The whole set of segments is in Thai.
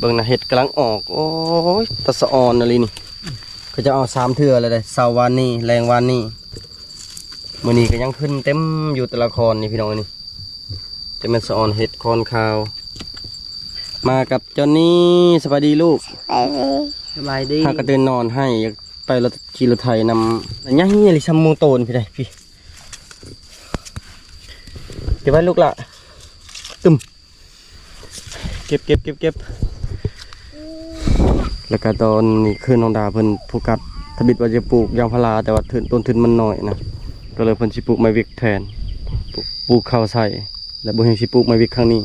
เบิ่งนะเห็ดกำลังออกโอ้ยตะสะออนอะไรนี่ก็จะเอา3 เทื่อเลยเสาร์วันนี้แรงวันนี้มื้อนี้ก็ยังขึ้นเต็มอยู่แต่ละคอนนี่พี่น้องนี่จะเป็นสะออนเห็ดคอนขาวมากับจอนนี่สบายดีลูกสบายดีถ้ากระเตือนนอนให้ไปรถขี่รถไถนำยังนี่ลิชัมโมโตนพี่ได้พี่เก็บไว้ลูกละตึมเก็บแล้วก็ตอนนี้คือน้องดาเพิ่นผูกกัดทบิดว่าจะปลูกยางพาราแต่ว่าต้นทุนมันน้อยนะก็เลยเพิ่นสิปลูกไม้วิกแทนปลูกข้าวใส่และบ่เห็นสิปลูกไม้วิกครั้งนี้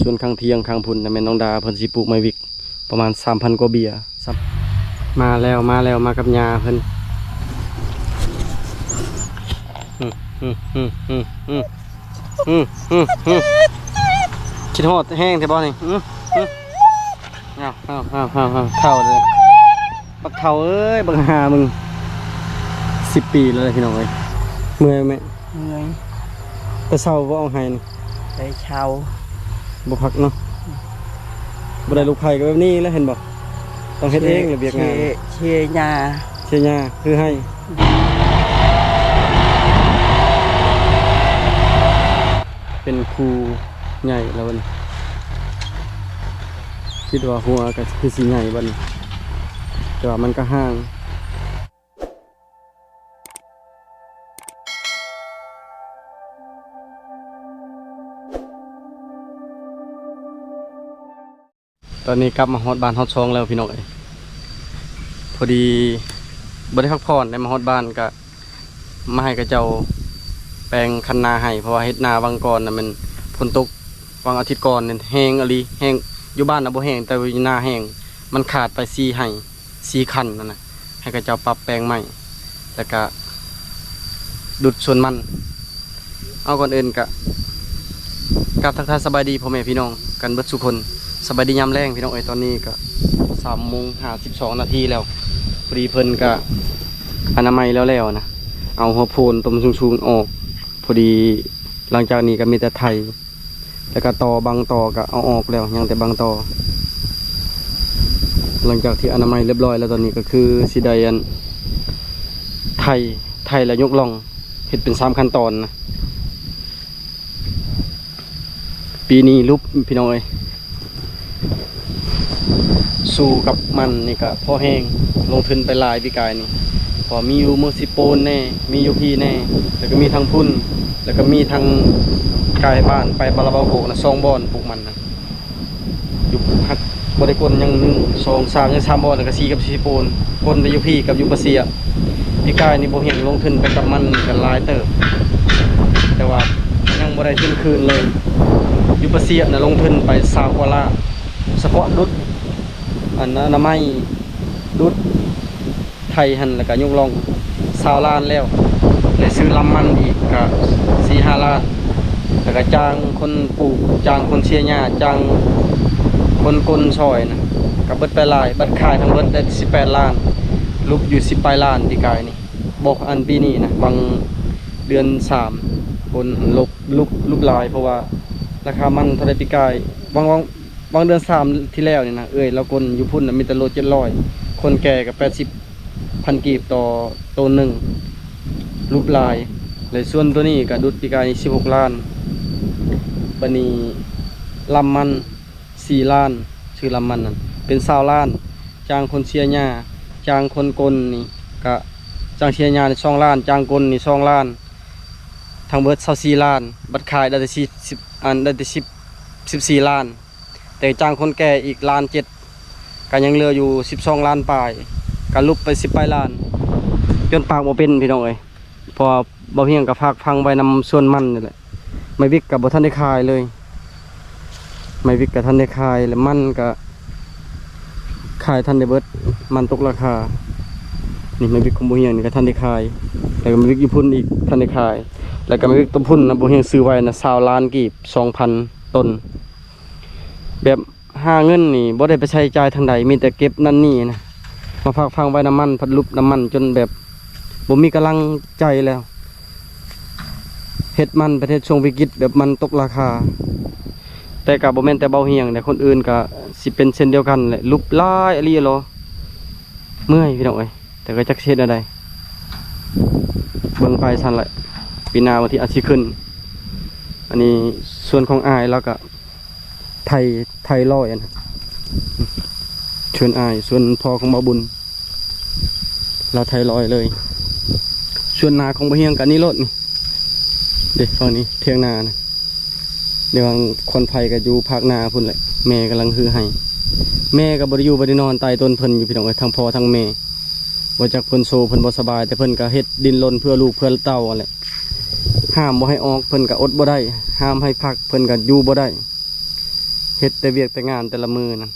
ส่วนครั้งเที่ยงครั้งพุ่นน่ะแม่น้องดาเพิ่นสิปลูกไม้วิกประมาณ 3,000 กว่าเบียร์มาแล้วมากับยาเพิ่นคิดฮอดแห้งแท้บ่นี่เอาเท่าเลยบักเท่าเอ้ยบักหามึง10 ปีแล้วพี่น้องเอ้ยเมื่อยไหมเมื่อยแต่เช้าบ่เอาให้นี่ไปเช่าบ่พักเนาะบ่ได้ลูกไผ่ก็แบบนี้แล้วเห็นบ่ต้องเฮ็ดเองระเบียบงานเชียร์หญ้าคือให้เป็นครูใหญ่แล้ววันคิดว่าหัวก็คือสีใหญ่บันแต่ว่ามันก็ห่างตอนนี้กลับมาฮอดบ้านฮอดช่องแล้วพี่น้องเอ้ยพอดีบ่ได้พักผ่อนได้มาฮอดบ้านก็มาให้กับเจ้าแปลงคันนาให้เพราะว่าเฮ็ดนาบางก่อนน่ะมันฝนตกบางอาทิตย์ก่อนเนี่ยแห้งอลีแห้งอยู่บ้านน่ะบ่แห้งแต่อยู่นาแห้งมันขาดไป4 ให้4 คันนั่นน่ะให้กับเจ้าปรับแปลงใหม่แล้วก็ดุดส่วนมันเอาก่อนอื่นก็กราบทักทายสบายดีพ่อแม่พี่น้องกันเบิดทุกคนสบายดียามแรงพี่น้องเอ้ยตอนนี้ก็3:52 นาทีแล้วพอดีเพิ่นก็อนามัยแล้วนะเอาหัวโพนตมสูงๆออกพอดีหลังจากนี้ก็มีแต่ไทยแล้วก็ต่อบางต่อก็เอาออกแล้วยังแต่บางต่อหลังจากที่อนามัยเรียบร้อยแล้วตอนนี้ก็คือสิได้อันไทยแล้วยกล่องเฮ็ดเป็น3 ขั้นตอนนะปีนี้รูปพี่น้องเอ้ยสู้กับมันนี่ก็พอแห้งลงทุนไปหลายปีกายนี่พอมีอยู่เมอร์ซิโปนแน่มีอยู่พี่แน่แล้วก็มีทางพุ่นแล้วก็มีทางกายบ้านไปบาลาบาโกนะ2 บ่อนปลูกมันนะอยู่หักบริกรยัง1 2 3ยัง3 บ่อนแล้วก็4 กับ4 โปนคนไปอยู่พี่กับอยู่ปะเสียปีกายนี่บ่เห็นลงทุนไปกับมันกันหลายเติบแต่ว่ายังบ่ได้ทุนคืนเลยอยู่ปะเสียนะลงทุนไป20 กว่าล้านเฉพาะดุดอันนั้นอนามัยดุดไทยหันแล้วก็ยกลอง20 ล้านแล้วเลยซื้อลำมันอีกก็4-5 ล้านแล้วก็จ้างคนปลูกจ้างคนเชียร์หญ้าจ้างคนกลซอยนะกับเบิดไปหลายบัตรขายทั้งเบิดได้18 ล้านลุบอยู่10 ปลายล้านปีกายนี่บอกอันปีนี้นะบางเดือน3คนลุบลายเพราะว่าราคามันเท่าไรปีกายบางเดือน3ที่แล้วนี่นะแล้วคนอยู่พุ่นมีแต่โล700คนแก่กับ80,000 กีบต่อตัวหนึ่งรูปลายเลยส่วนตัวนี้กับดุดปีกาย16 ล้านบันนี้ลำมัน4 ล้านชื่อลำมันนั่นเป็น20 ล้านจ้างคนเชียร์หญ้าจ้างคนกลนี่กะจ้างเชียร์หญ้าใน2 ล้านจ้างกลนี่2 ล้านทั้งเบิด24 ล้านบัตรขายได้แต่10 อันได้แต่14 ล้านแต่จ้างคนแก่อีก1.7 ล้านก็ยังเหลืออยู่12 ล้านปลายก็ลุบไป10 ปลายล้านจนปากบ่เป็นพี่น้องเอ้ยพอบ่เพียงกับพักพังไว้นำส่วนมันนี่แหละไม่วิกกับบ่ทันได้ขายเลยไม่วิกกับทันได้ขายแล้วมันก็ขายทันได้เบิดมันตกราคานี่ไม่วิกของบ่เฮียงนี่ก็ทันได้ขายแล้วก็ไม่วิกญี่ปุ่นอีกทันได้ขายแล้วก็ไม่วิกต้นพุ่นนะบ่เฮียงซื้อไว้นะ20 ล้านกีบ 2,000 ต้นแบบหาเงินนี่บ่ได้ไปใช้จ่ายทางใดมีแต่เก็บนั่นนี่นะมาพักพังไว้น้ำมันพัดลุบน้ำมันจนแบบบ่มีกำลังใจแล้วเฮ็ดมันประเทศช่วงวิกฤตแบบมันตกราคา แต่ก็บ่แม่นแต่เบาเฮียงแต่คนอื่นก็สิเป็นเช่นเดียวกันแหละลุบลายอะไรเหรอเมื่อยพี่น้องเอ้ยแต่ก็จักเฮ็ดอะไรเบิ่งไปซั่นแหละปีหน้าวันที่อาทิตย์ขึ้นอันนี้ส่วนของอายแล้วก็ไทยร้อยนะชวนอายส่วนพ่อของบ่บุญเราไทยร้อยเลยส่วนนาของบ่เฮียงกันนี่รถนี่เด็กฝั่งนี้เที่ยงนานะเดี๋ยวคนไฟก็อยู่ภาคนาพุ่นแหละแม่กำลังฮือให้แม่ก็บ่ได้อยู่บ่ได้นอนใต้ต้นเพิ่นอยู่พี่น้องเอ้ยทั้งพ่อทั้งแม่บ่จักเพิ่นโซเพิ่นบ่สบายแต่เพิ่นก็เฮ็ดดินรนเพื่อลูกเพื่อเต้าอะไรห้ามบ่ให้ออกเพิ่นก็อดบ่ได้ห้ามให้พักเพิ่นก็อยู่บ่ได้เฮ็ดแต่เวียกแต่งานแต่ละมื้อนั่น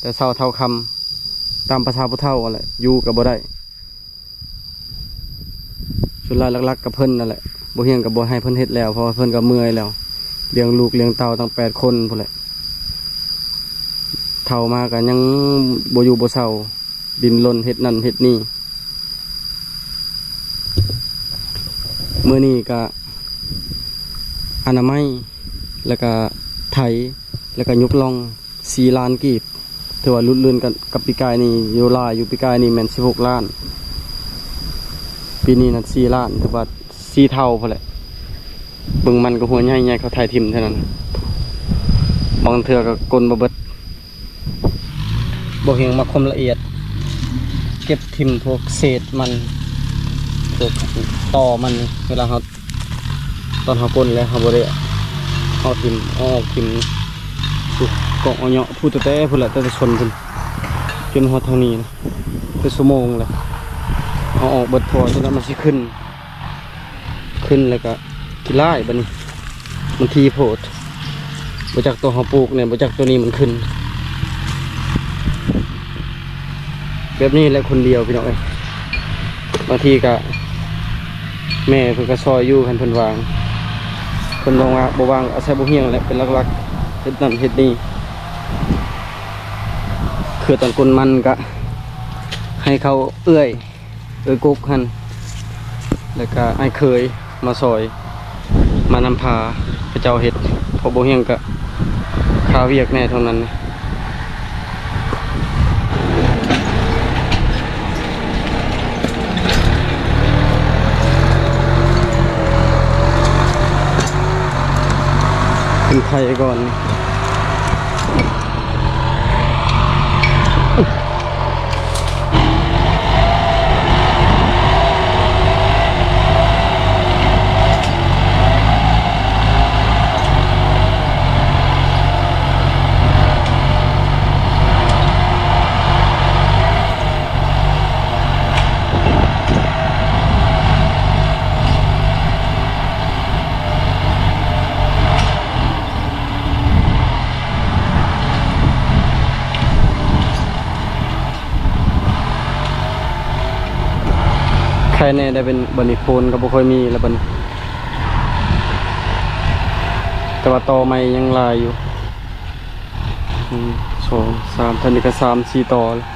แต่เช้าเท่าค่ำตามภาษาผู้เฒ่าอะไรอยู่ก็บ่ได้สุดท้ายหลักๆกับเพิ่นนั่นแหละบ่เฮียงกับบ่ให้เพิ่นเฮ็ดแล้วเพราะว่าเพิ่นก็เมื่อยแล้วเลี้ยงลูกเลี้ยงเต้าตั้ง8 คนพุ่นแหละเฒ่ามาก็ยังบ่อยู่บ่เซาดินรนเฮ็ดนั่นเฮ็ดนี่มื้อนี้ก็อนามัยแล้วก็ไถแล้วก็ยกล่อง4 ล้านกีบถือว่าลุ้นๆกันกับปีกายนี่อยู่ลายอยู่ปีกายนี่แม่น16 ล้านปีนี้น่ะ4 ล้านถือว่า4 เท่าพุ่นแหละเบิ่งมันก็หัวใหญ่ๆเขาถ่ายทิ่มเท่านั้นบางเทื่อก็กลนบ่เบิดบ่เฮียงมาความละเอียดเก็บทิ่มพวกเศษมันพวกต่อมันเวลาเขาตอนเขากลนแล้วเขาบ่ได้เอาทิ่มออกทิ่มสุกเกาะเอาเหยาะพูดแต่พุ่นแหละแต่ชนพุ่นจนฮอดทางนี้นะเป็นชั่วโมงเลยเอาออกเบิดพอจนมันสิขึ้นแล้วก็กี่ไร่บัดนี้มันทีโพดบ่จักตัวเขาปลูกเนี่ยบ่จักตัวนี้มันขึ้นแบบนี้แหละคนเดียวพี่น้องเอ้ยบางทีก็แม่เพิ่นก็ซอยอยู่คันเพิ่นวางเพิ่นบ่วางอาศัยบ่เฮียงแหละเป็นหลักๆเฮ็ดนั่นเฮ็ดนี่คือตอนกลมันก็ให้เขาเอื้อยกุ๊กหั่นแล้วก็ไอ้เคยมาซอยมานำพาพระเจ้าเฮ็ดพอบ่เฮียงก็ข้าเวียกแน่เท่านั้นขึ้นไทยก่อนใครแน่ได้เป็นบันนี้โฟนก็บ่ค่อยมีแล้วบัดนี้แต่ว่าต่อใหม่ยังลายอยู่2 3ท่านี้ก็3 4ต่อแล้ว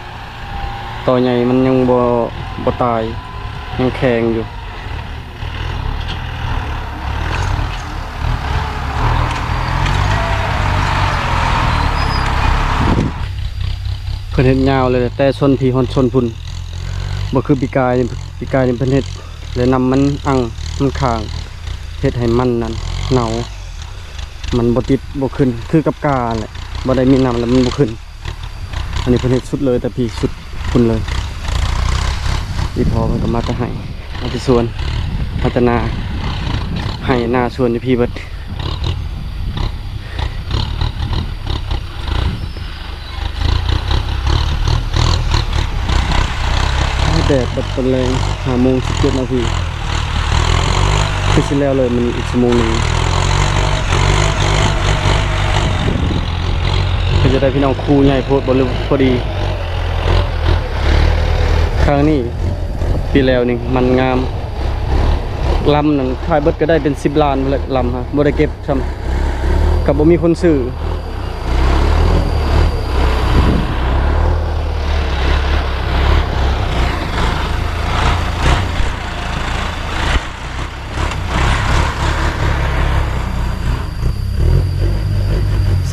ต่อใหญ่มันยังบ่ตายยังแข็งอยู่เพิ่นเฮ็ดยาวเลยแต่ชนพี่ฮอนชนพุ่นบ่คือปีกายนี่เพิ่นเฮ็ดเลยนำมันอังมันข้างเฮ็ดให้มันนั่นเหนามันบ่ติดบ่ขึ้นคือกับกาแหละบ่ได้มีน้ำแล้วมันบ่ขึ้นอันนี้เพิ่นเฮ็ดสุดเลยแต่พี่สุดพุ่นเลยอีพอมันก็มาจะให้มาที่สวนพัฒนาให้หน้าสวนอยู่พี่เบิดแดดแบบเป็นแรง5:17 นาทีคือสิแล้วเลยมันอีกชั่วโมงนึงก็จะได้พี่น้องคู่ใหญ่โพดบริพอดีครั้งนี้ปีแล้วนี่มันงามลำนั่นขายเบิดก็ได้เป็น10 ล้านเลยลำฮะบ่ได้เก็บซ้ำกับบ่มีคนซื้อ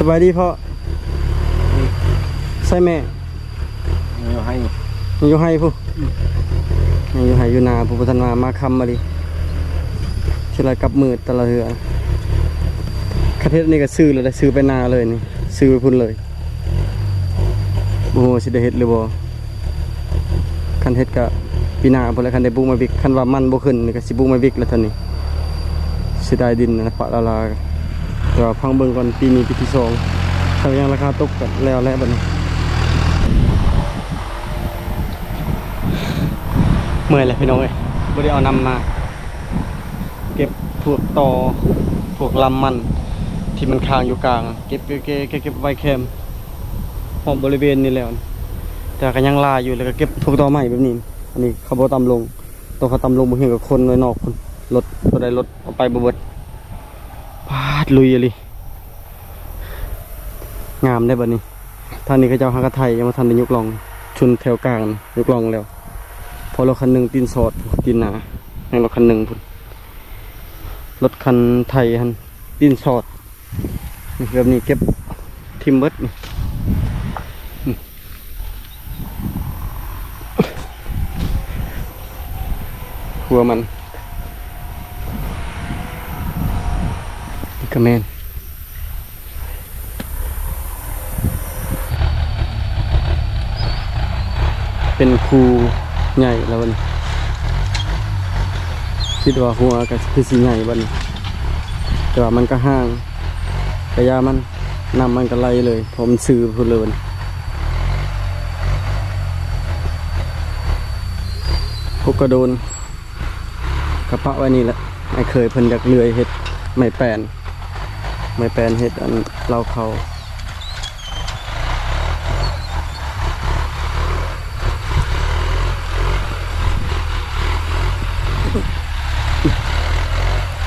บายดีพ่อใช่แม่ อยู่ให้ ยังอยู่ให้ผู้ยังอยู่ให้อยู่นาผู้พัฒนามาคำมาดิเชื่อไรกับมือตลอดเหือคาเทศนี่ก็ซื้อเลยได้ซื้อไปนาเลยนี่ซื้อไปพุ่นเลยโอ้โหสิได้เฮ็ดหรือบ่คันเฮ็ดก็ปีหน้าพุ่นแล้วคันได้บุกมาบิกคันว่ามันบ่ขึ้นนี่ก็สิบุกมาบิกแล้วท่านนี่สิได้ดินนะปะละลาแต่ว่าพังเบิ่งก่อนปีนี้ปีที่2ถ้ายังราคาตกก็แล้วบัดนี้เมื่อยเลยพี่น้องเอ้ยบ่ได้เอานำมาเก็บพวกตอพวกลำมันที่มันค้างอยู่กลางเก็บไว้แคมหอบบริเวณนี้แล้วแต่ก็ยังลายอยู่แล้วก็เก็บพวกตอใหม่แบบนี้อันนี้เขาบ่ตำลงตัวเขาตำลงบ่เห็นกับคนไว้นอกคนรถบ่ได้รถเอาไปบ่เบิดพาดลุยอะลิงามได้บัดนี้ทางนี้เขาเจ้าหากระไทยยังบ่ทันได้ยกลองชุนแถวกลางยกลองแล้วพอรถคันหนึงตีนสอดตีนหนาให้รถคันหนึงพุ่นรถคันไทยหันตีนสอดแบบนี้เก็บทิมเบิดนี่หัวมันนี่ก็แมนเป็นคูใหญ่แล้ววันคิดว่าหัวก็คือสีใหญ่บัดนแต่ว่ามันก็ห่างระยะมันนำมันก็ไล่เลยผมซื้อพูดเลยบัดนพวกกระโดนกระปะไว้นี่แหละไม่เคยเพิ่นอยากเลื่อยเห็ดไม่แปลนเห็ดอันเราเขา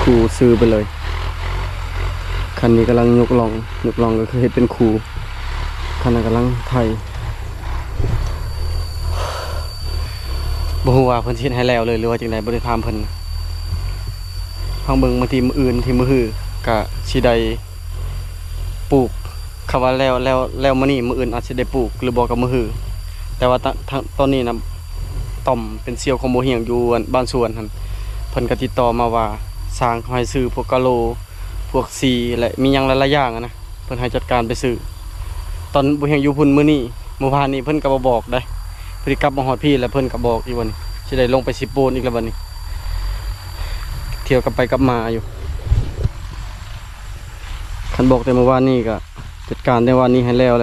คูซื้อไปเลยคันนี้กำลังยกลองก็คือเห็ดเป็นคูคันนั้นกำลังไทยบ่ฮู้ว่าเพิ่นสิเฮ็ดให้แล้วเลยหรือว่าจังได๋บ่ได้ถามเพิ่นฟังเบิ่งบางทีมื้ออื่นที่มื้อฮื้อก็สิได้ปลูกคำว่าแล้วมื้อนี้มื้ออื่นอาจสิได้ปลูกหรือบ่ก็มื้อฮื้อแต่ว่าตอนนี้นะต่อมเป็นเสี่ยวของบ่เฮียงอยู่บ้านสวนหั่นเพิ่นก็ติดต่อมาว่าสร้างเขาให้ซื้อพวกกะโลพวกซีและมีหยังหลายๆอย่างนะเพิ่นให้จัดการไปซื้อตอนบ่เฮียงอยู่พุ่นมื้อนี้เมื่อวานนี้เพิ่นก็บ่บอกได้พฤติกรรมมาฮอดพี่แล้วเพิ่นก็บอกอีกวันนี้สิได้ลงไปสิโปนอีกแล้วบัดนี้เที่ยวกลับไปกลับมาอยู่คันบอกแต่เมื่อวานนี้ก็จัดการในวันนี้ให้แล้ว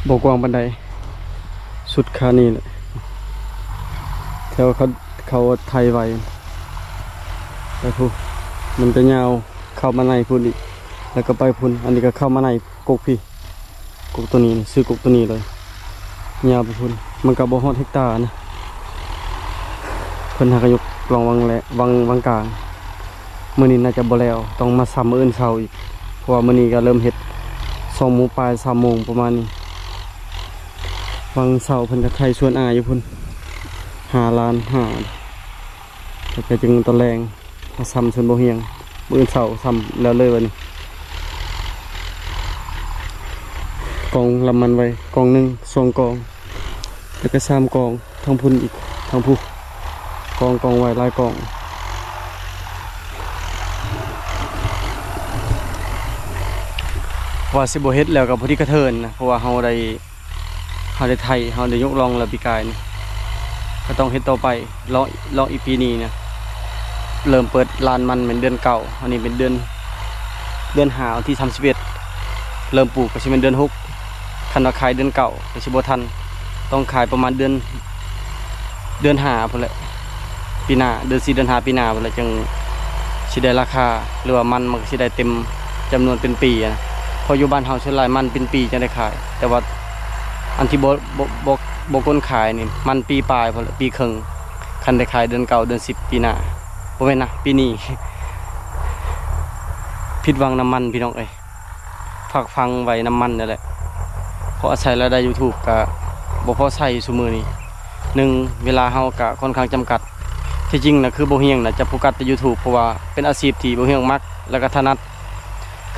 บ่กว้างปานใดสุดคานี่แหละแถวเขาไทยไว้ไปพูมันจะยาวเข้ามาในพุ่นอีกแล้วก็ไปพุ่นอันนี้ก็เข้ามาในกกพี่กกตัวนี้ซื้อกกตัวนี้เลยยาวไปพุ่นมันก็บ่ฮอดเฮกตาร์นะเพิ่นหากยกลองวังกลางมื้อนี้น่าจะบ่แล้วต้องมาซ้ำมื้ออื่นเช้าอีกเพราะว่ามื้อนี้ก็เริ่มเฮ็ด2 โมงปลาย3 โมงประมาณนี้วังเช้าเพิ่นก็ไทยส่วนอยู่พุ่น5 ล้านแล้วก็จึงตอนแรงมาซ้ำชนบ่เฮียงมื้ออื่นเช้าซ้ำแล้วเลยวันนี้กองลำมันไว้กองหนึ่ง2 กองแล้วก็3 กองทั้งพุ่นอีกทั้งผู้กองไว้หลายกองว่าสิบ่เฮ็ดแล้วกับพอดีกระเทินนะเพราะว่าเฮาได้ไทยเฮาได้ยกลองแล้วปีกายนี่ก็ต้องเฮ็ดต่อไปรออีกปีนี้นะเริ่มเปิดลานมันเป็นเดือนเก่าอันนี้เป็นเดือน5วันที่31เริ่มปลูกก็สิเป็นเดือน6คันว่าขายเดือนเก่าก็สิบ่ทันต้องขายประมาณเดือน5พุ่นแหละปีหน้าเดือน4เดือน5ปีหน้าพุ่นแหละจึงสิได้ราคาหรือว่ามันก็สิได้เต็มจำนวนเป็นปีนะพออยู่บ้านเฮาส่วนหลายมันเป็นปีจังได้ขายแต่ว่าอันที่บ่คนขายนี่มันปีปลายพุ่นแหละปีครึ่งคันได้ขายเดือนเก่าเดือน10ปีหน้าบ่แม่นนะปีนี้ผิดหวังน้ำมันพี่น้องเอ้ยฝากฟังไว้น้ำมันนั่นแหละเพราะอาศัยรายได้ YouTube ก็บ่พอใช้ซุมื้อนี้1เวลาเฮาก็ค่อนข้างจำกัด ที่จริงนะคือบ่เฮียงนะจะโฟกัสแต่ YouTube เพราะว่าเป็นอาชีพที่บ่เฮียงมักแล้วก็ถนัด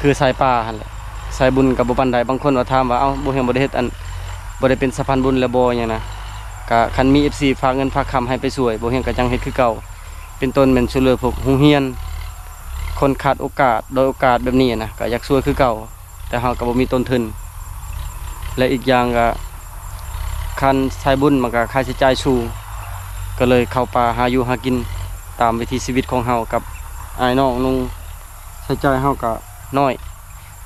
คือสายป่าหั่นแหละสายบุญกับบ่ปานใดบางคนว่าถามว่าเอ้าบ่เฮียงบ่ได้เฮ็ดอันบ่ได้เป็นสะพานบุญแล้วบ่หยังนะก็คันมี FC ฝากเงินฝากคำให้ไปช่วยบ่เฮียงก็จังเฮ็ดคือเก่าเป็นต้นแม่นช่วยเหลือพวกโรงเรียนคนขาดโอกาสโดยโอกาสแบบนี้นะก็อยากช่วยคือเก่าแต่เฮาก็บ่มีต้นทุนและอีกอย่างก็คันสายบุญมันก็ค่าใช้จ่ายสูงก็เลยเข้าป่าหาอยู่หากินตามวิถีชีวิตของเฮากับอ้ายน้องนุ่งใช้จ่ายเฮาก็น้อย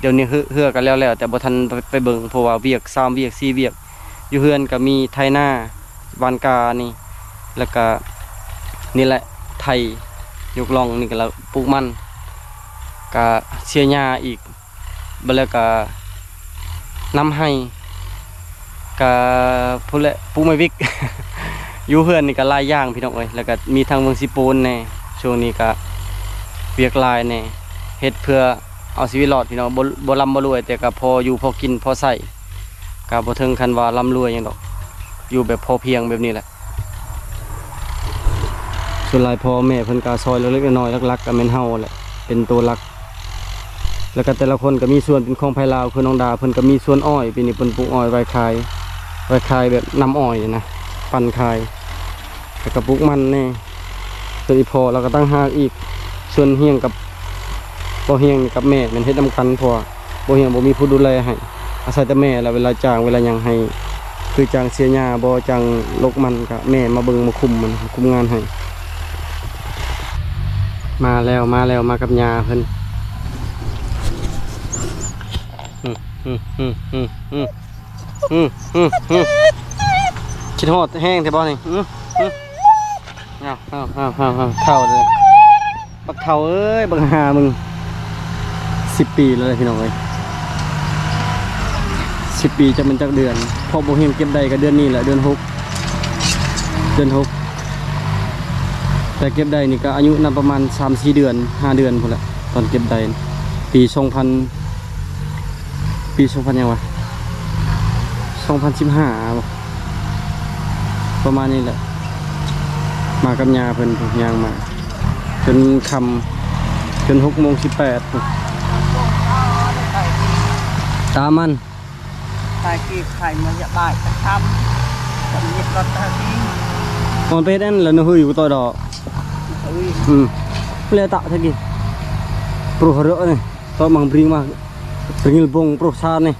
เดี๋ยวนี้เฮือกันแล้วแต่บ่ทันไปเบิ่งเพราะว่าเวียก3เวียก4เวียกอยู่เฮือนก็มีไถนาบ้านกานี่แล้วก็นี่แหละไถยกล่องนี่ก็แล้วปลูกมันก็เสียหญ้าอีกบ่แล้วก็นำให้ก็พุ่นแหละปลูกไม้วิก อยู่เฮือนนี่ก็หลายอย่างพี่น้องเอ้ยแล้วก็มีทางเมืองสิโปนแน่ช่วงนี้ก็เวียกหลายแน่เฮ็ดเพื่อเอาชีวิตรอดพี่น้องบ่ร่ำบ่รวยแต่ก็พออยู่พอกินพอใช้ก็บ่ถึงขั้นว่าร่ำรวยหยังดอกอยู่แบบพอเพียงแบบนี้แหละส่วนหลายพ่อแม่เพิ่นก็ซอยเล็กๆน้อยๆหลักๆก็แม่นเฮาแหละเป็นตัวหลักแล้วก็แต่ละคนก็มีส่วนเป็นของไผลาวคือน้องดาเพิ่นก็มีส่วนอ้อยปีนี้เพิ่นปลูกอ้อยไว้ขายแบบน้ำอ้อยนี่นะปั่นขายแล้วก็ปลูกมันแน่ส่วนอีพอเราก็ตั้งหากอีกส่วนเฮียงกับบ่เฮียงกับแม่มันเฮ็ดนำกันเพราะว่าบ่เฮียงบ่มีผู้ดูแลให้อาศัยแต่แม่แล้วเวลาจ้างเวลาหยังให้คือจ้างเสียหญ้าบ่จ้างลกมันก็แม่มาเบิ่งมาคุมงานให้มาแล้วมากับยาเพิ่นคิดฮอดแห้งแท้บ่นี่เอาเท่าเลยบักเท่าเอ้ยบักหามึง10 ปีแล้วพี่น้องเอ้ย10 ปีจะมันจักเดือนพอบ่เห็นเก็บได้ก็เดือนนี้แหละเดือน6แต่เก็บได้นี่ก็อายุนำประมาณ 3-4 เดือน5 เดือนพุ่นแหละตอนเก็บได้ปี 2000ยังวะ2015ประมาณนี้แหละมากับยาเพิ่นยางมาจนค่ำจน6:18ตามมัน ไข่กีไข่มาจะบ่ายจะทำจะมีรถทางนี้ còn tết đen là nó hư của tôi đó lẽ tạo thế kì pro rỡ này tôi bằng pring mà pring bông pro sa này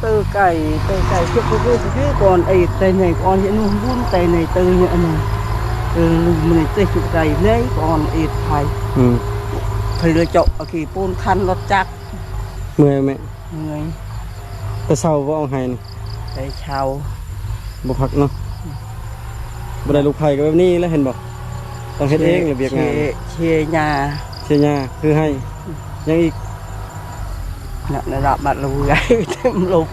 ตือไก่เชือกก็คือก่อนไอ้เตยnàyก่อนhiệnนุ่มบุ้นเตยnàyตือเนี่ยnày mìnhเตยchuộtไก่เลยก่อนไอ้ไทยthời lựa chọn ở kỳ pôn khăn lót chắc 10 mẹ ngườiแต่เศร้าว่าเอาให้นี่ cái chào บ่พักเนาะบ่ได้ลูกไผ่ก็แบบนี้แล้วเห็นบ่ต้องเฮ็ดเองระเบียบงาน chia nhà เสียหญ้าคือให้ยังอีก nè là đạp mặt lù gáy thêm lục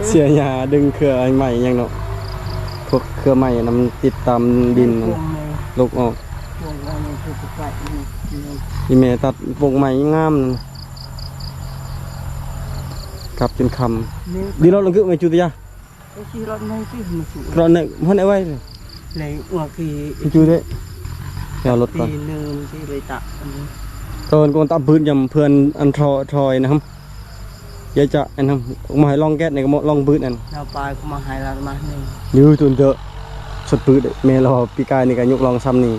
เสียหญ้าดึงเครือใหม่ยังเนาะพวกเครือใหม่นำติดตามดินนั่น này ลูกออก chuồng nàyคือไก่ อีแม่ตัดปงใหม่งามนั่นกลับจนค่ำดีรถลงคือไม่จุติยา cái chi lót này chứ mà chủ รถเนี่ยมันเอาไว้เลย lấy qua kỳ จุดเด้เดี๋ยวรถก่อน kỳ nương thì lấy tặng ตอนก่อนตับพื้นยำเพื่อนอันทอยนะครับเดี๋ยวจะอันนั้นมาให้ลองแก๊สในกระมอลองพื้นอัน nào bài của mà hai là mà này ยื้อจนเจอะสุดพื้นเมลอปีกายนี่ก็ยกลองซ้ำนี่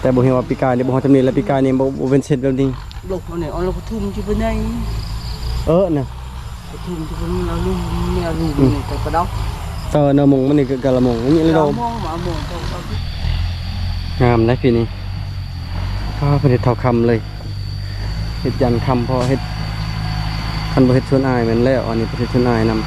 แต่บ่เห็นว่าปีกายนี่บ่ฮอดจำนี้แล้วปีกายนี่บ่เป็นเซ็ตแบบนี้ lục này on lục thum chứ bên đây น่ะ thum chứ bên nó luôn neo luôn này cái đó เนามงมันนี่ก็กะละมงนี่เลยโดม mong mà mong đâu đâu งามนะพี่นี่ก็เฮ็ดเท่าคำเลยเฮ็ดยันคำพอเฮ็ดคันบ่เฮ็ดชวนอายแม่นแล้วอันนี้บ่เฮ็ดชวนอายนำ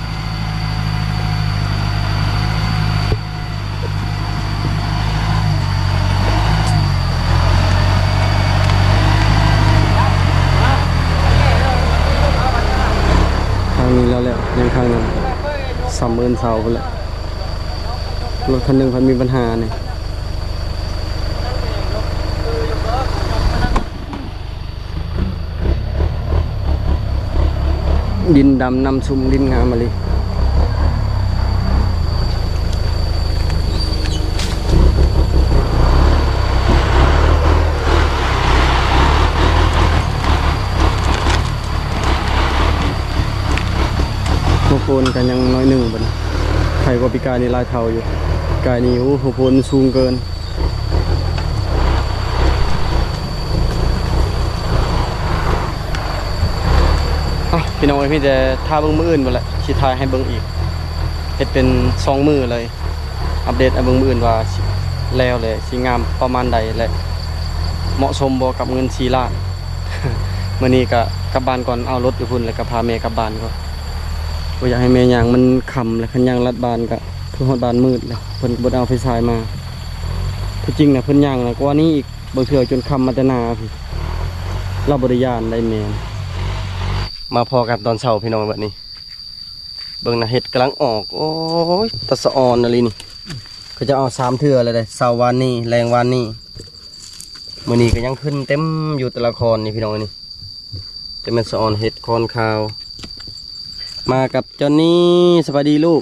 ทางนี้แล้วยังทางนึง30,000 เสาพุ่นแหละรถคันนึงมันมีปัญหานี่ดินดำน้ำชุ่มดินงามมาเลย นกันยังน้อยหนึ่งบัดนี้ไข่กว่าปีกายนี่หลายเท่าอยู่ปีกายนี่โอ้หัวโพนสูงเกินพี่น้องพี่จะท่าเบิ้งมืออื่นหมดแหละสิทายให้เบิ้งอีกเฮ็ดเป็น2 มือเลยอัปเดตให้เบิ้งมืออื่นว่าแล้วเลยสิงามประมาณใดและเหมาะสมบ่กับเงิน4 ล้าน มื้อนี้ก็กลับบ้านก่อนเอารถอยู่พุ่นแล้วก็พาแม่กลับบ้านก่อนบ่อยากให้แม่ย่างมันค่ำแล้วคันย่างลัดบ้านก็คือฮอดบ้านมืดแล้วเพิ่นบ่ได้เอาไฟฉายมาที่จริงน่ะเพิ่นย่างน่ะกว่านี้อีกบางเทื่อจนค่ำมาแต่หน้าพี่เราบ่ได้ย่านได้แม่นมาพอกันตอนเช้าพี่น้องแบบนี้เบิ่งนะเห็ดกำลังออกโอ้ยตะสะออนอะไรนี่ก็จะเอา3 เทื่อเลยเช้าวันนี้แรงวันนี้มื้อนี้ก็ยังขึ้นเต็มอยู่แต่ละคอนนี่พี่น้องนี่จะเป็นสะออนเห็ดคอนขาว มากับจอนนี่สวัสดีลูก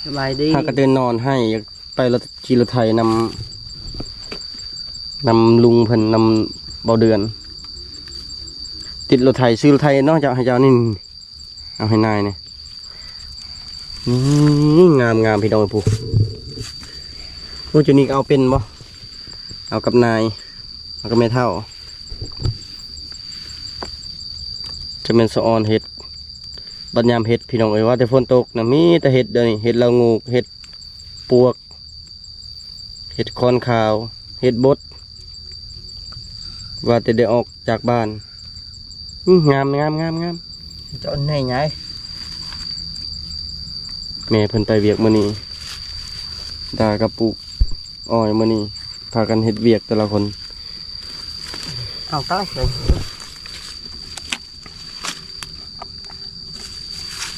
สบายดี ถ้ากระเตือนนอนให้อยากไปรถขี่รถไถนำลุงเพิ่นนำเบาเดือนติดรถไถซื้อรถไถเนาะจะให้เจ้านี่เอาให้นายเนี่ยนี่งามพี่น้องผู้โอ้จุนี่เอาเป็นบ่เอากับนายเอากับแม่เท่าจะเป็นสะออนเห็ดบัดยามเห็ดพี่น้องเอ้ยว่าแต่ฝนตกนะมีแต่เห็ดเดี๋ยวนี้เห็ดละงูเห็ดปวกเห็ดคอนขาวเห็ดบดว่าแต่ได้ออกจากบ้านงามเจ้าไหนไง แม่เพิ่นไปเวียกมื้อนี้ดากับปุกอ้อยมื้อนี้พากันเฮ็ดเวียกแต่ละคน เอาใต้เลย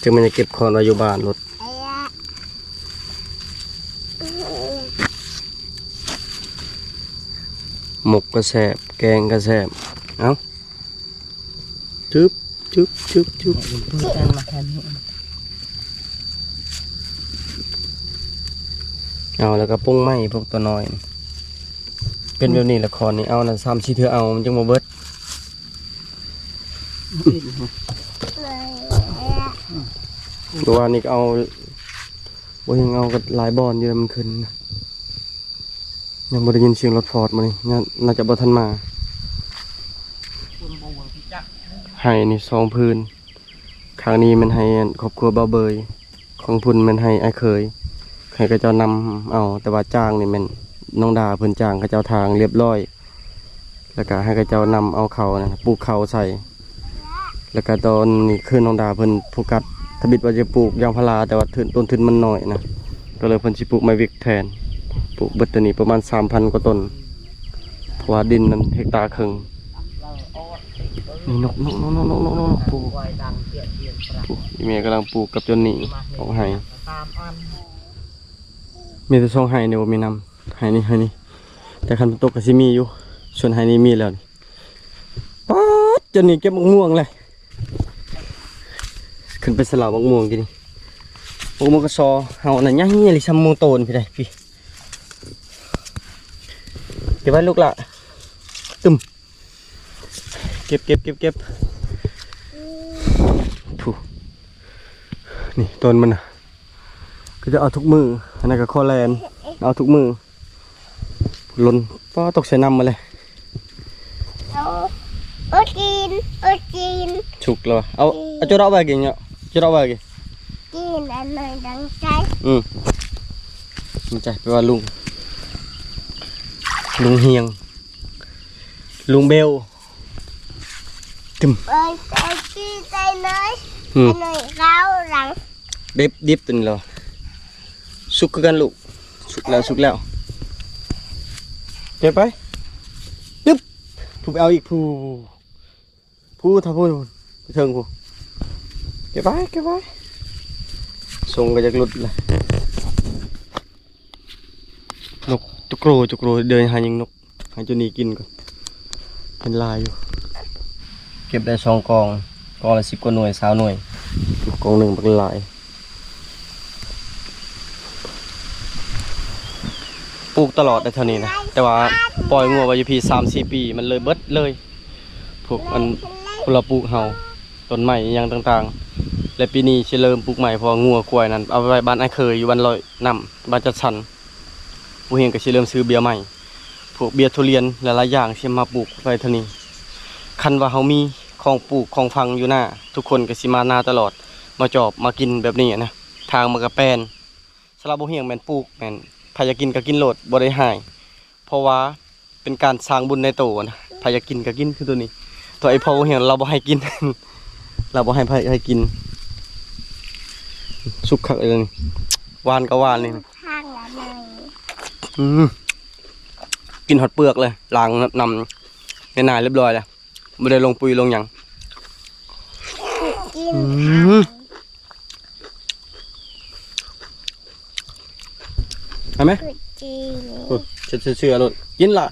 จึงมันจะเก็บคอนไว้อยู่บ้านรถหมกกระแสบแกงกระแสบเอ้าจึ๊บพูดกันมาแค่นี้ เอาแล้วก็ปุ้งไม้พวกตัวน้อยนี่เป็นแบบนี้ละครนี่เอานะ3-4 เทื่อเอามันจังบ่เบิดเมื่อวานนี้ก็เอาบ่ยังเอากับหลายบอนอยู่แล้วมันขึ้นนะยังบ่ได้ยินเสียงรถฟอร์ดมานี่น่าจะบ่ทันมาให้นี่2 พื้นครั้งนี้มันให้ครอบครัวเบาเบยของพุ่นมันให้ไอ้เคยให้ก็เจ้านำเอาแต่ว่าจ้างนี่มันน้องดาเพิ่นจ้างก็เจ้าทางเรียบร้อยแล้วก็ให้ก็เจ้านำเอาเขานะปลูกเขาใส่แล้วก็ตอนนี้คือน้องดาเพิ่นผู้กัดทบิดว่าจะปลูกยางพาราแต่ว่าต้นทุนมันน้อยนะก็เลยเพิ่นสิปลูกไม้วิกแทนปลูกเบิดตัวนี้ประมาณ 3,000 กว่าต้นเพราะว่าดินมันเฮกตาร์ครึ่งนี่นกปลูกอีเมย์กำลังปลูกกับจนนี่ออกให้มีแต่ช่องไห้เนี่ยว่ามีน้ำไห้นี่แต่คันตกก็สิมีอยู่ส่วนไห้นี่มีแล้วนี่ป๊าดจนนี่เก็บมะม่วงเลยขึ้นไปสลับมะม่วงกินนี่มะม่วงกระซอเฮาน่ะยังเงี้ยลิซัมมูโตนพี่ได้พี่เก็บไว้ลูกละตึมเก็บถูนี่ต้นมันนะก็จะเอาทุกมืออันนั้นก็คอแลนเอาทุกมือล้นป้าตกใส่น้ำมาเลยกินฉุกแล้วเอาจุดเอาไปกินเนาะจุดเอาไปกินอันไหนดังใจมันใจแปลว่าลุงเฮียงลุงเบลตึมกินใจน้อยหน่อยเราหลังดิบตัวนี้เหรอสุกกันลูกสุกแล้วเก็บไปดึ๊บผู้ไปเอาอีกผู้ทำผู้ไปเทิงผู้เก็บไปส่งก็จะหลุดเลยนกจุกโรเดินหายิงนกหาจุนีกินก่อนเป็นลายอยู่เก็บได้2 กองละ10 กว่าหน่วย20 หน่วยกองหนึ่งเป็นลายปลูกตลอดได้เท่านี้นะแต่ว่าปล่อยงัวไว้อยู่พี่3-4 ปีมันเลยเบิดเลยพวกอันพวกเราปลูกเฮาต้นไม้อย่างต่าง และปีนี้สิเริ่มปลูกใหม่เพองัวกล้วยนั้นเอาไว้บ้านไอ้เคยอยู่บ้านลอยน้ำบ้านจัดสรรผู้เฮงก็สิเริ่มซื้อเบียร์ใหม่พวกเบียร์ทุเรียนหลายๆอย่างสิมาปลูกไว้เท่านี้คันว่าเฮามีของปลูกของฟังอยู่หน้าทุกคนก็สิมาหน้าตลอดมาจอบมากินแบบนี้นะทางมันก็แปลนสำหรับผู้เฮงแม่นปลูกแม่นใครอยากกินก็กินโลดบ่ได้หายเพราะว่าเป็นการสร้างบุญในโตนะใครอยากกินก็กินคือตัวนี้ตัวไอ้พ่อผู้เฮงเราบ่ให้กิน เราบ่ให้กินสุกคักเลยนี่หวานก็หวานนี่ ข้างละหน่อย กินหอดเปลือกเลยล้างนำในนาเรียบร้อยแล้วไม่ได้ลงปุ๋ยลงหยัง กิน เห็นไหม กุจีน เชื่อเลยกินล่ะ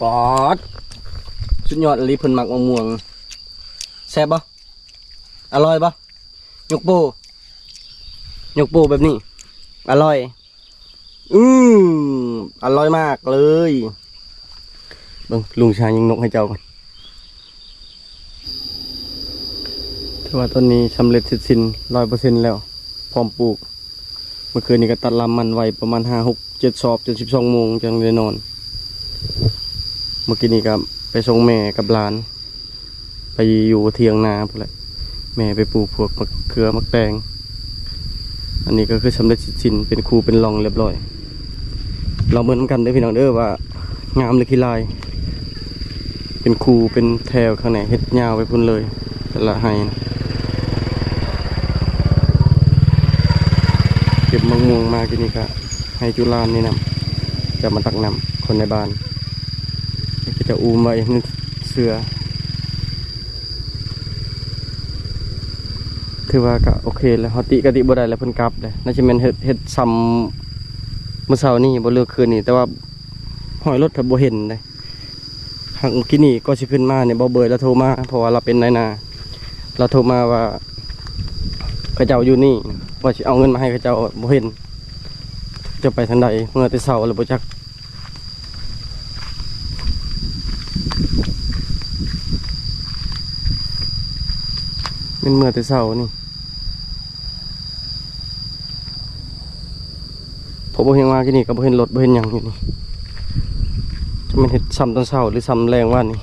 ปอดสุดยอดเลยเพิ่นหมักมะม่วงแซ่บปะอร่อยปะยกโป้แบบนี้อร่อยอร่อยมากเลยเบิ่งลุงชายยิงนกให้เจ้าก่อนถือว่าต้นนี้สำเร็จเสร็จสิ้น100%แล้วพร้อมปลูกเมื่อคืนนี้ก็ตัดลำมันไว้ประมาณ5-6-7 สอบจน12 โมงจังได้นอนเมื่อกี้นี้ก็ไปส่งแม่กับหลานไปอยู่เทียงนาพวกแหละแม่ไปปลูกพวกมะเขือมะแตงอันนี้ก็คือสำเร็จเสร็จสิ้นเป็นคูเป็นร่องเรียบร้อยเราเหมือนกันได้พี่น้องเด้อว่างามเลยขี้ลายเป็นคูเป็นแถวข้างในเฮ็ดยาวไปพุ่นเลยแต่ละไฮนะเก็บมะม่วงมากินนี่ก็ให้จุฬานี่นำจะมาตักนำคนในบ้านก็จะอูมไว้นึกเสือถือว่าก็โอเคแล้วฮอติกะติบ่ได้แล้วเพิ่นกลับเลยน่าจะเป็นเฮ็ดซ้ำเมื่อเช้านี้บ่เลือกคืนนี้แต่ว่าห้อยรถถ้าบ่เห็นเลยหากกินนี่ก็สิขึ้นมาเนี่ยบ่เบยแล้วโทรมาเพราะว่าเราเป็นนายนาเราโทรมาว่าเขาเจ้าอยู่นี่ว่าสิเอาเงินมาให้เขาเจ้าบ่เห็นจะไปทางใดเมื่อแต่เช้าแล้วบ่จักเป็นเมื่อแต่เช้านี่พอบ่เห็นมากินนี่ก็บ่เห็นรถบ่เห็นหยังอยู่นี่จะมันเห็ดซ้ำตอนเช้าหรือซ้ำแรงว่านี่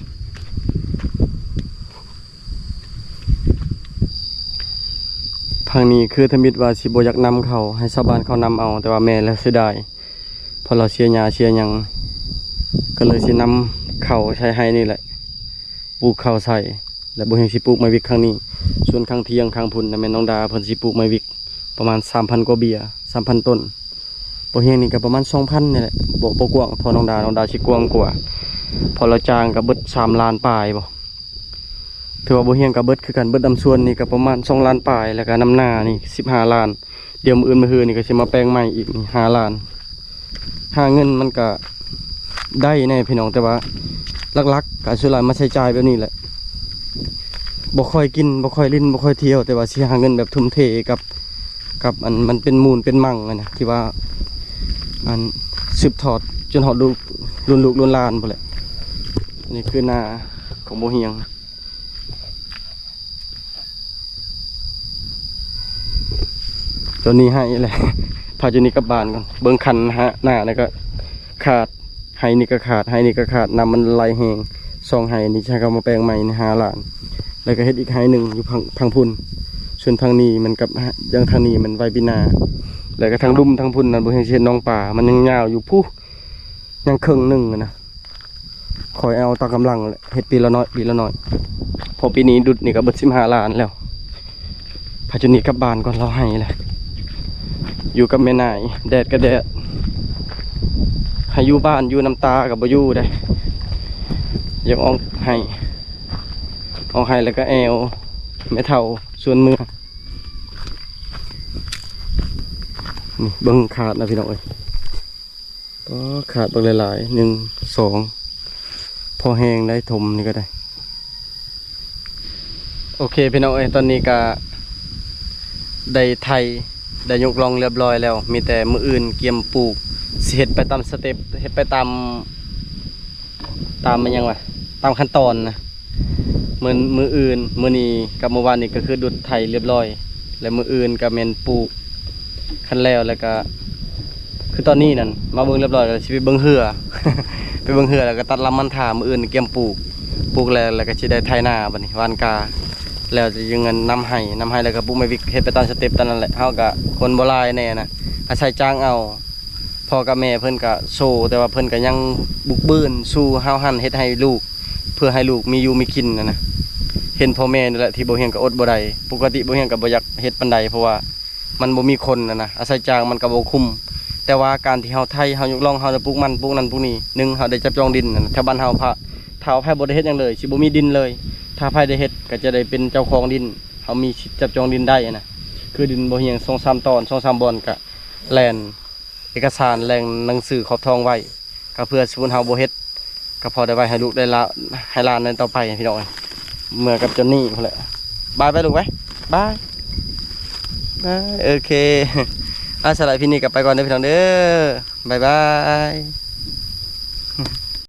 ทางนี้คือธมิตรว่าสิบ่อยากนำเขาให้ชาวบ้านเขานำเอาแต่ว่าแม่แล้วเสียดายพอเราเชียร์หญ้าเชียร์หยังก็เลยสินำเขาใช้ให้นี่แหละปลูกเขาใส่แล้วบ่เห็นสิปลูกไม้วิกครั้งนี้ส่วนครั้งเที่ยงครั้งพุ่นน่ะแม่น้องดาเพิ่นสิปลูกไม้วิกประมาณ 3,000 กว่าเบียร์ 3,000 ต้นบ่เฮียงนี่ก็ประมาณ 2,000 นี่แหละบ่กว้างพอน้องดาสิกว้างกว่าพอเราจ้างก็เบิด3 ล้านปลายบ่ถือว่าบ่เฮียงก็เบิดคือกันเบิดดำส่วนนี่ก็ประมาณ2 ล้านปลายแล้วก็น้ำหน้านี่15 ล้านเดี๋ยวมื้ออื่นมื้อฮื้อนี่ก็สิมาแปลงใหม่อีกนี่5 ล้านหาเงินมันก็ได้แน่พี่น้องแต่ว่าหลักๆก็ส่วนหลายมาใช้จ่ายแบบนี้แหละบ่ค่อยกินบ่ค่อยเล่นบ่ค่อยเที่ยวแต่ว่าสิหาเงินแบบทุ่มเทกับอันมันเป็นมูลเป็นมั่งนะที่ว่าอันสืบทอดจนหอดลูกรุ่นหลานพุ่นแหละนี่คือนาของโบเฮียงตัวนี้ให้แหละพาตัวนี้กลับบ้านก่อนเบิ้งคันฮะหน้านี่ก็ขาดให้นี่ก็ขาดให้นี่ก็ขาดน้ำมันไหลแห้งซองให้นี่ใช้เขามาแปลงใหม่ใน5 ล้านแล้วก็เฮ็ดอีกให้หนึ่งอยู่พังพุ่นส่วนทางนี้มันกับยังทางนี้มันไวปีนาแล้วก็ทางลุ่มทางพุ่นนั่นบ่เห็นเช่นน้องป่ามันยังยาวอยู่ผู้ยังครึ่งหนึ่งนะคอยเอาตามกำลังแหละเฮ็ดปีละน้อยพอปีนี้ดุดนี่ก็เบิด15 ล้านแล้วพาจุนี้กลับบ้านก่อนเราให้แหละอยู่กับแม่นายแดดก็แดดให้อยู่บ้านอยู่น้ำตากับบ่อยู่ได้ยังออกให้แล้วก็แอวไม่เท่าส่วนมือนี่เบิ้งขาดนะพี่น้องเอ้ยก็ขาดเบิ้งหลายๆ1 2พอแห้งได้ถมนี่ก็ได้โอเคพี่น้องเอ้ยตอนนี้ก็ได้ไทยได้ยกลองเรียบร้อยแล้วมีแต่มืออื่นเกียมปลูกเฮ็ดไปตามสเต็ปเฮ็ดไปตามมันยังวะตามขั้นตอนนะ มื้ออื่นมื้อนี้กับเมื่อวานนี้ก็คือดุดไถเรียบร้อย แล้วมื้ออื่นก็แม่นปลูกคันแล้วก็คือตอนนี้นั่นมาเบิ่งเรียบร้อยแล้วสิไปเบิ่งเหือ ไปเบิ่งเหือแล้วก็ตัดลำมันถามื้ออื่นเตรียมปลูกแล้วก็สิได้ไถนาบัดนี้หวานกาแล้วจะยังเงินนำให้แล้วก็ปลูกไม้วิกเฮ็ดไปตามสเต็ปตามนั้นแหละเฮาก็คนบ่หลายแน่นะอาศัยจ้างเอาพ่อกับแม่เพิ่นก็โซแต่ว่าเพิ่นก็ยังบุกเบิ้นสู้เฮาหั่นเฮ็ดให้ลูกเพื่อให้ลูกมีอยู่มีกินนะเห็นพ่อแม่นี่แหละที่บ่เฮียงก็อดบ่ได้ปกติบ่เฮียงก็บ่อยากเฮ็ดปานใดเพราะว่ามันบ่มีคนนะอาศัยจ้างมันก็บ่คุ้มแต่ว่าการที่เฮาไถเฮายกล่องเฮาจะปลูกมันปลูกนั่นปลูกนี่หนึ่งเฮาได้จับจองดินแถวบ้านเฮาพระถ้าเอาไผบ่ได้เฮ็ดหยังเลยสิบ่มีดินเลยถ้าไผได้เฮ็ดก็จะได้เป็นเจ้าของดินเฮามีสิทธิ์จับจองดินได้นะคือดินบ่เฮียง2-3 ตอน 2-3 บ่อนก็แล่นเอกสารแหล่งหนังสือครอบทองไว้ก็เพื่อสมมุติเฮาบ่เฮ็ดก็พอได้ไว้ให้ลูกได้ละให้หลานนั้นต่อไปพี่น้องเมื่อกับจนนี่พุ่นแหละบายไปลูกไว้บายโอเคสำหรับพี่นี่กลับไปก่อนเด้อพี่น้องเด้อบ๊ายบาย